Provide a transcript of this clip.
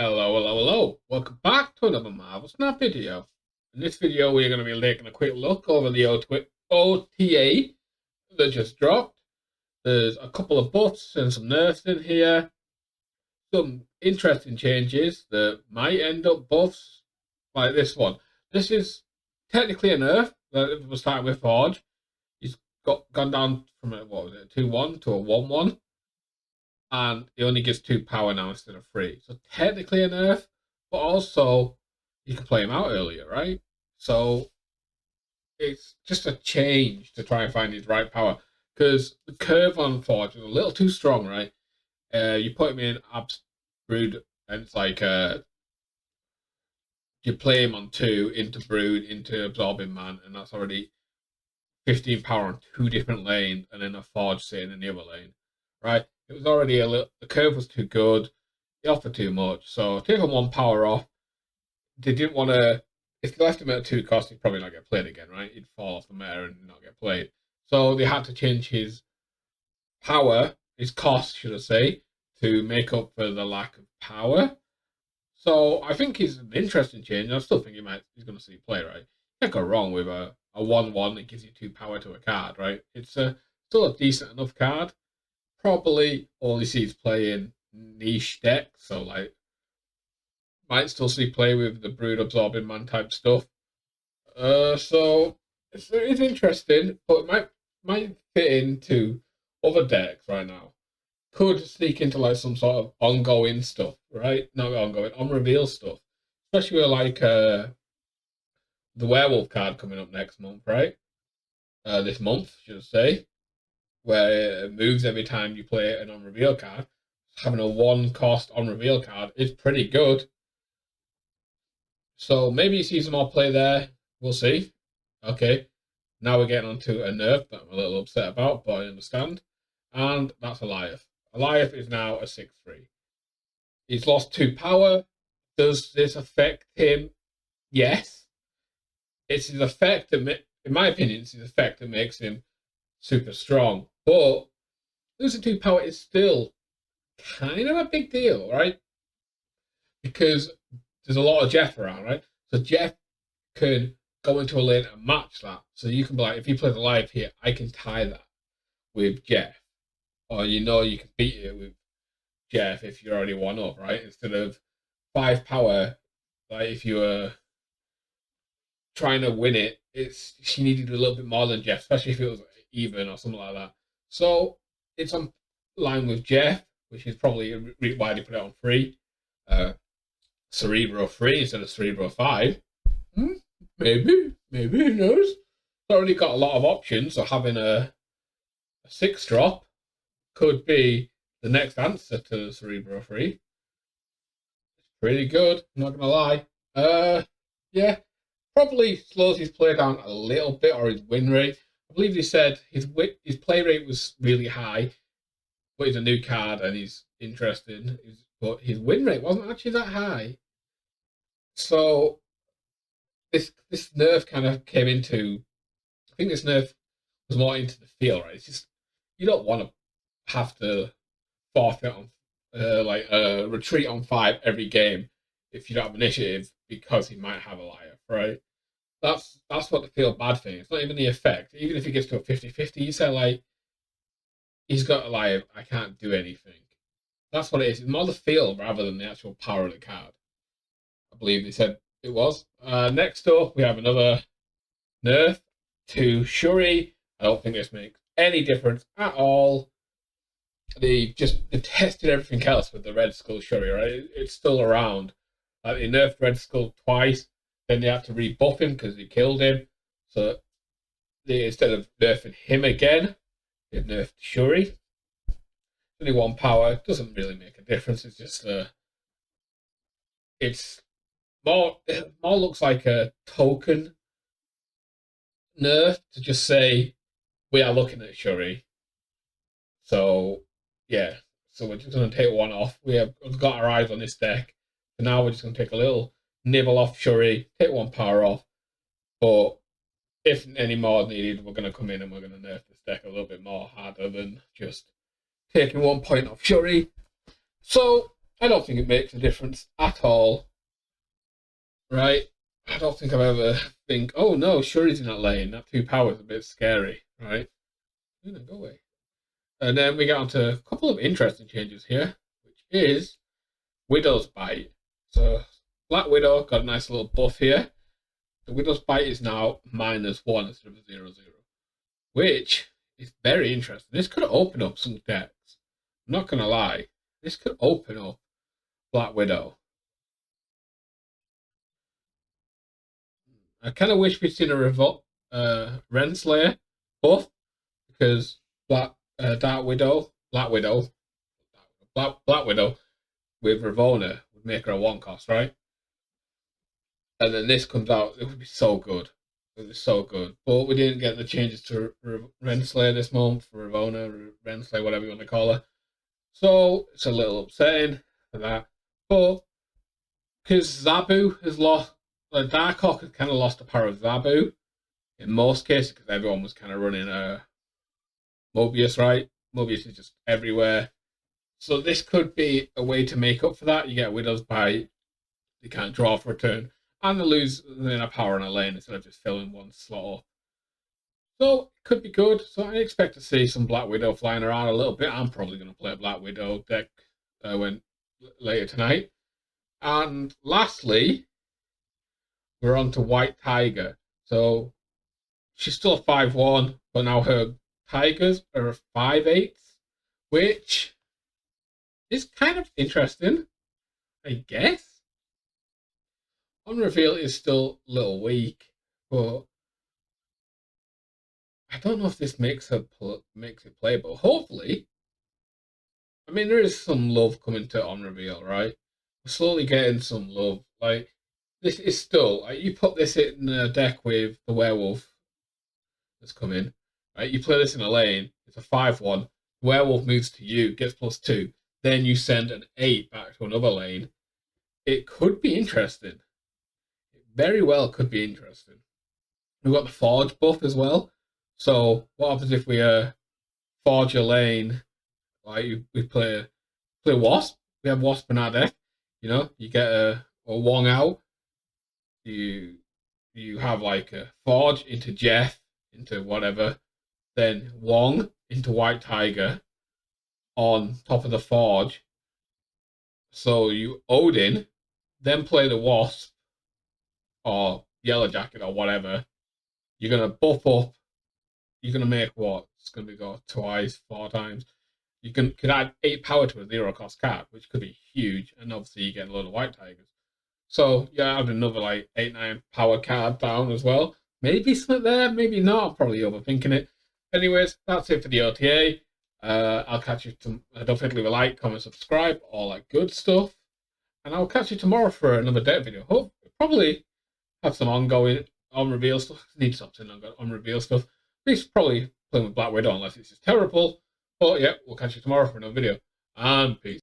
Hello, hello, hello. Welcome back to another Marvel Snap video. In this video, we're going to be taking a quick look over the OTA that just dropped. There's a couple of buffs and some nerfs in here. Some interesting changes that might end up buffs, like this one. This is technically a nerf that was starting with Forge. He's gone down from a, what was it, 2-1 to a 1-1. And he only gets 2 power now instead of 3. So technically a nerf, but also you can play him out earlier, right? So it's just a change to try and find his right power. Because the curve on Forge is a little too strong, right? You put him in Abs Brood, and it's like you play him on 2 into Brood, into Absorbing Man, and that's already 15 power on 2 different lanes, and then a Forge sitting in the other lane, right? It was already the curve was too good. He offered too much. So taking 1 power off, they didn't want to. If they left him at a 2 cost, he'd probably not get played again, right? He'd fall off the meta and not get played. So they had to change his power, his cost, should I say, to make up for the lack of power. So I think he's an interesting change. I still think he's going to see play, right? You can't go wrong with a 1-1 that gives you 2 power to a card, right? It's still a decent enough card. Probably only sees play in niche decks, so like might still see play with the Brood Absorbing Man type stuff. So it's interesting, but it might fit into other decks right now. Could sneak into like some sort of ongoing stuff, right? Not ongoing, on reveal stuff, especially with like the werewolf card coming up next month, right? This month, should I say, where it moves every time you play an on reveal card. Having a 1 cost on reveal card is pretty good. So maybe you see some more play there. We'll see. Okay. Now we're getting onto a nerf that I'm a little upset about, but I understand. And that's Alioth. Alioth is now a 6-3. He's lost 2 power. Does this affect him? Yes. It's his effect that, in my opinion, it's his effect that makes him super strong. But losing 2 power is still kind of a big deal, right? Because there's a lot of Jeff around, right? So Jeff can go into a lane and match that. So you can be like, if he plays a live here, I can tie that with Jeff. Or you can beat it with Jeff if you're already 1 up, right? Instead of 5 power, like if you were trying to win it, she needed a little bit more than Jeff, especially if it was even or something like that. So it's on line with Jeff, which is probably why they put it on 3. Cerebro 3 instead of Cerebro 5. Maybe, who knows? Already got a lot of options, so having a 6 drop could be the next answer to the Cerebro 3. It's pretty good, I'm not gonna lie. Yeah, probably slows his play down a little bit, or his win rate. I believe he said his play rate was really high, but he's a new card and he's interested. But his win rate wasn't actually that high. So this nerf kind of came into. I think this nerf was more into the feel, right? It's just you don't want to have to forfeit on retreat on 5 every game if you don't have initiative because he might have a liar, right? That's what the feel bad thing. It's not even the effect. Even if he gets to a 50-50, you say like he's got a liar, I can't do anything. That's what it is. It's more the feel rather than the actual power of the card. I believe they said it was. Next up, we have another nerf to Shuri. I don't think this makes any difference at all. They tested everything else with the Red Skull Shuri, right? It's still around. Like they nerfed Red Skull twice, then they had to rebuff him because they killed him. So instead of nerfing him again, they've nerfed Shuri. Only 1 power, it doesn't really make a difference. It's just it's it more looks like a token nerf to just say we are looking at Shuri. So yeah, so we're just going to take 1 off. We've got our eyes on this deck. So now we're just going to take a little nibble off Shuri, take 1 power off. But if any more is needed, we're going to come in and we're going to nerf this deck a little bit more harder than just taking 1 point off Shuri. So I don't think it makes a difference at all, right? I don't think I've ever think, oh no, Shuri's in that lane. That 2 power is a bit scary, right? No, go away. And then we get on to a couple of interesting changes here, which is Widow's Bite. So Black Widow got a nice little buff here. The Widow's Bite is now -1 instead of 0/0, which is very interesting. This could open up some decks. I'm not gonna lie, this could open up Black Widow. I kind of wish we'd seen a Renslayer buff, because Dark Widow, Black Widow, Black Widow with Ravonna would make her a 1 cost, right? And then this comes out, it would be so good. It would be so good. But we didn't get the changes to Renslayer this month, for Ravonna, Renslayer, whatever you want to call her. So it's a little upsetting for that. But because Zabu has lost, Darkhawk has kind of lost the power of Zabu in most cases, because everyone was kind of running Mobius, right? Mobius is just everywhere. So this could be a way to make up for that. You get Widow's Bite, you can't draw for a turn, and they lose a power in a lane instead of just filling one slot up. So it could be good. So I expect to see some Black Widow flying around a little bit. I'm probably going to play a Black Widow deck later tonight. And lastly, we're on to White Tiger. So she's still a 5/1, but now her Tigers are a 5/8, which is kind of interesting, I guess. On reveal is still a little weak, but I don't know if this makes it playable. Hopefully, I mean, there is some love coming to on reveal, right? We're slowly getting some love. Like, this is still, like, you put this in a deck with the werewolf that's coming, right? You play this in a lane, it's a 5/1. The werewolf moves to you, gets +2. Then you send an 8 back to another lane. It could be interesting. It very well could be interesting. We've got the Forge buff as well. So what happens if we Forge a lane? Like, we play Wasp. We have Wasp in our deck. You know, you get a Wong out. You have like a Forge into Jeff, into whatever. Then Wong into White Tiger on top of the Forge. So you Odin, then play the Wasp or Yellow Jacket or whatever. You're gonna buff up. You're gonna make what? It's gonna go twice, 4 times. You could add 8 power to a 0 cost card, which could be huge, and obviously you get a load of White Tigers. So yeah, add another like 8-9 power card down as well. Maybe something there, maybe not. I'm probably overthinking it. Anyways, that's it for the OTA. I'll catch you. Don't forget to leave a like, comment, subscribe, all that good stuff. And I'll catch you tomorrow for another deck video. Hope probably have some ongoing on reveal stuff. Need something on reveal stuff. At least probably playing with Black Widow unless it's just terrible. But yeah, we'll catch you tomorrow for another video. And peace.